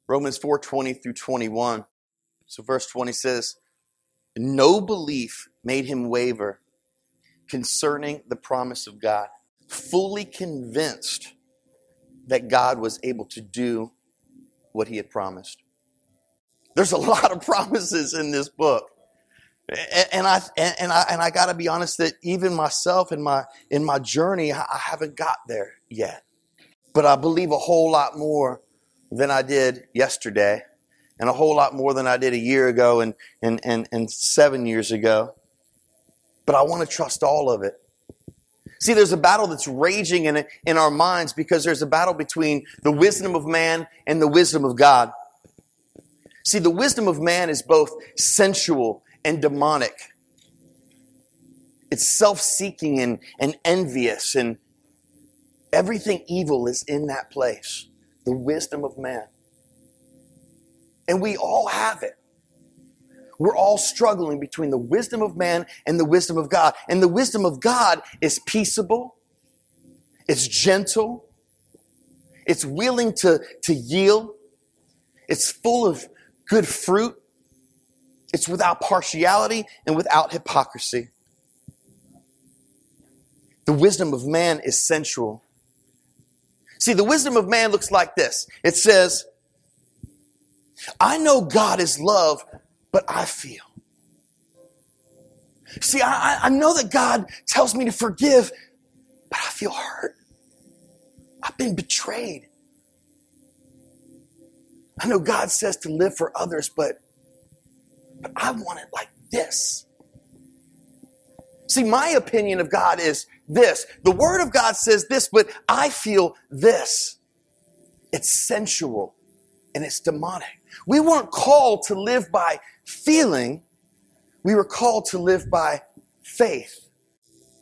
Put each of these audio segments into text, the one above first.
Romans 4:20 through 21. So verse 20 says, no belief made him waver concerning the promise of God, fully convinced that God was able to do what he had promised. There's a lot of promises in this book. And I got to be honest that even myself in my journey, I haven't got there yet. But I believe a whole lot more than I did yesterday, and a whole lot more than I did a year ago and 7 years ago. But I want to trust all of it. See, there's a battle that's raging in our minds because there's a battle between the wisdom of man and the wisdom of God. See, the wisdom of man is both sensual and demonic. It's self-seeking and envious, and everything evil is in that place. The wisdom of man. And we all have it. We're all struggling between the wisdom of man and the wisdom of God. And the wisdom of God is peaceable. It's gentle. It's willing to yield. It's full of good fruit. It's without partiality and without hypocrisy. The wisdom of man is sensual. See, the wisdom of man looks like this. It says, I know God is love, but I feel. See, I know that God tells me to forgive, but I feel hurt. I've been betrayed. I know God says to live for others, but I want it like this. See, my opinion of God is this. The Word of God says this, but I feel this. It's sensual and it's demonic. We weren't called to live by feeling. We were called to live by faith.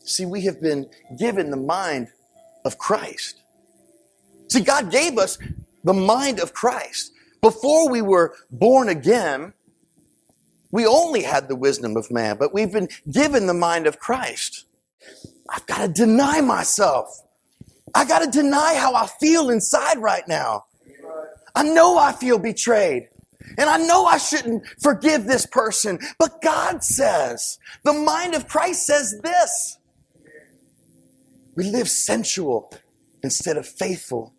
See, we have been given the mind of Christ. See, God gave us the mind of Christ. Before we were born again, we only had the wisdom of man, but we've been given the mind of Christ. I've got to deny myself. I got to deny how I feel inside right now. I know I feel betrayed. And I know I shouldn't forgive this person. But God says, the mind of Christ says this. We live sensual instead of faithful.